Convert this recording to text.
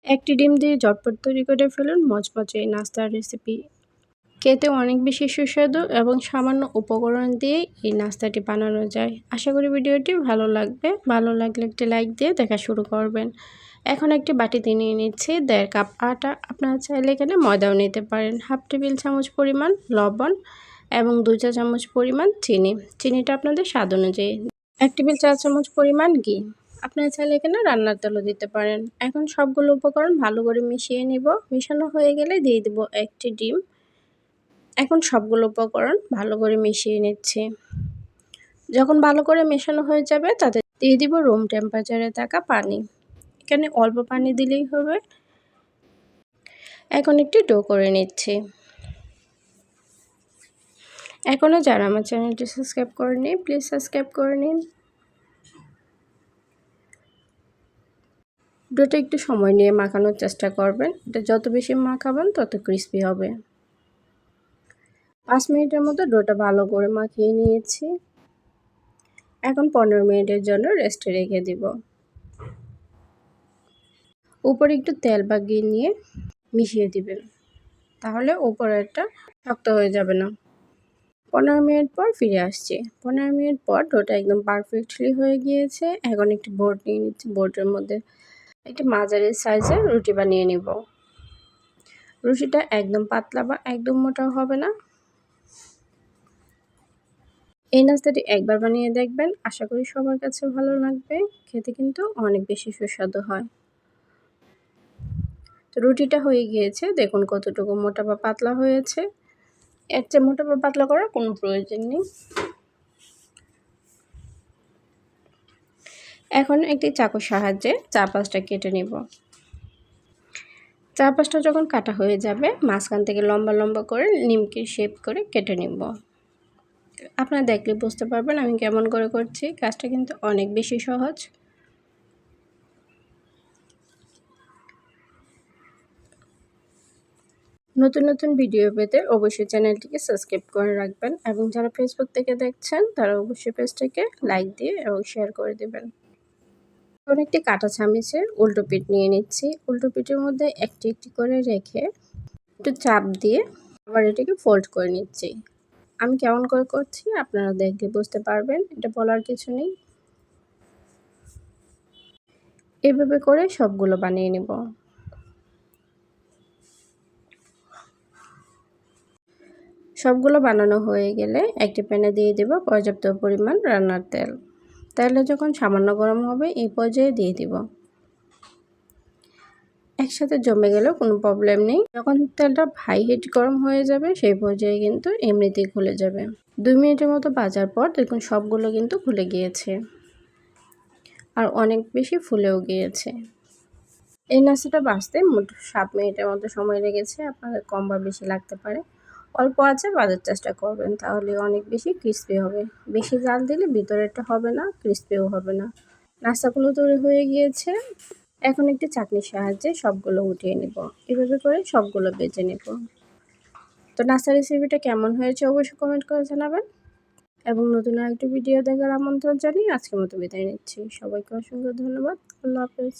একটি ডিম দিয়ে ঝটপট তৈরি করে ফেলুন মচমচে এই নাস্তার রেসিপি। খেতে অনেক বেশি সুস্বাদু এবং সামান্য উপকরণ দিয়ে এই নাস্তাটি বানানো যায়। আশা করি ভিডিওটি ভালো লাগবে। ভালো লাগলে একটি লাইক দিয়ে দেখা শুরু করবেন। এখন একটি বাটিতে নিয়ে নিচ্ছি 1.5 কাপ আটা। আপনারা চাইলে এখানে ময়দাও নিতে পারেন। হাফ টেবিল চামচ পরিমাণ লবণ এবং 2 চা চামচ পরিমাণ চিনি। চিনিটা আপনাদের স্বাদ অনুযায়ী। 1 টেবিল চা চামচ পরিমাণ ঘি। আপনারা চাইলে এখানে রান্নার তেলও দিতে পারেন। এখন সবগুলো উপকরণ ভালো করে মিশিয়ে নিব। মেশানো হয়ে গেলে দিয়ে দিব একটি ডিম। এখন সবগুলো উপকরণ ভালো করে মিশিয়ে নিচ্ছি। যখন ভালো করে মেশানো হয়ে যাবে তাতে দিয়ে দিব রুম টেম্পারেচারে থাকা পানি। এখানে অল্প পানি দিলেই হবে। এখন একটি ডো করে নিচ্ছি। এখনও যারা আমার চ্যানেলটি সাবস্ক্রাইব করেনি প্লিজ সাবস্ক্রাইব করে নিন। ডোটা একটু সময় নিয়ে মাখানোর চেষ্টা করবেন। এটা যত বেশি মাখাবেন তত ক্রিস্পি হবে। 5 মিনিটের মতো ডোটা ভালো করে মাখিয়ে নিয়েছি। এখন 15 মিনিটের জন্য রেস্টে রেখে দিব। উপরে একটু তেল বা ঘি নিয়ে মিশিয়ে দিবেন, তাহলে উপরেরটা শক্ত হয়ে যাবে না। 15 মিনিট পর ফিরে আসছি। 15 মিনিট পর ডোটা একদম পারফেক্টলি হয়ে গিয়েছে। এখন একটি বোর্ড নিয়ে নিচ্ছি। বোর্ডের মধ্যে একটি মাঝারি সাইজের রুটি বানিয়ে নিব। রুটিটা একদম পাতলা বা একদম মোটাও হবে না। এই নাস্তাটি একবার বানিয়ে দেখবেন, আশা করি সবার কাছে ভালো লাগবে। খেতে কিন্তু অনেক বেশি সুস্বাদু হয়। তো রুটিটা হয়ে গিয়েছে, দেখুন কতটুকু মোটা বা পাতলা হয়েছে। এর চেয়ে মোটা বা পাতলা করার কোনো প্রয়োজন নেই। এখন একটি চাকুর সাহায্যে চারপাশটা কেটে নেব। চারপাশটা যখন কাটা হয়ে যাবে মাঝখান থেকে লম্বা লম্বা করে নিমকি শেপ করে কেটে নেব। আপনারা দেখলে বুঝতে পারবেন আমি কেমন করে করছি। কাজটা কিন্তু অনেক বেশি সহজ। নতুন নতুন ভিডিও পেতে অবশ্যই চ্যানেলটিকে সাবস্ক্রাইব করে রাখবেন এবং যারা ফেসবুক থেকে দেখছেন তারা অবশ্যই পেজটিকে লাইক দিয়ে এবং শেয়ার করে দেবেন। এখন একটি কাঁটা চামচের উল্টো পিঠ নিয়ে নিচ্ছি। উল্টো পিঠের মধ্যে একটি একটি করে রেখে একটু চাপ দিয়ে আবার এটাকে ফোল্ড করে নিচ্ছি। আমি কেমন করে করছি আপনারা দেখলে বুঝতে পারবেন, এটা বলার কিছু নেই। এভাবে করে সবগুলো বানিয়ে নেব। সবগুলো বানানো হয়ে গেলে একটি প্যানে দিয়ে দেব পর্যাপ্ত পরিমাণ রান্নার তেল। তেলটা যখন সামান্য গরম হবে এই পর্যায়ে দিয়ে দিব। একসাথে জমে গেলেও কোনো প্রবলেম নেই। যখন তেলটা হাই হিট গরম হয়ে যাবে সেই পর্যায়ে কিন্তু এমনিতেই খুলে যাবে। 2 মিনিটের মতো ভাজার পর দেখুন সবগুলো কিন্তু খুলে গিয়েছে আর অনেক বেশি ফুলেও গিয়েছে। এই নাস্তাটা ভাজতে মোট 7 মিনিটের মতো সময় লেগেছে। আপনাদের কম বা বেশি লাগতে পারে। অল্প আঁচে ভাজার চেষ্টা করবেন, তাহলে অনেক বেশি ক্রিস্পি হবে। বেশি জাল দিলে ভিতরেরটা হবে না, ক্রিস্পিও হবে না। নাস্তাগুলো তৈরি হয়ে গিয়েছে। এখন একটি চাটনির সাহায্যে সবগুলো উঠিয়ে নেব। এভাবে করে সবগুলো বেজে নেব। তো নাস্তা রেসিপিটা কেমন হয়েছে অবশ্যই কমেন্ট করে জানাবেন এবং নতুন আরেকটি ভিডিও দেখার আমন্ত্রণ জানিয়ে আজকের মতো বিদায় নিচ্ছি। সবাইকে অসংখ্য ধন্যবাদ। আল্লাহ হাফেজ।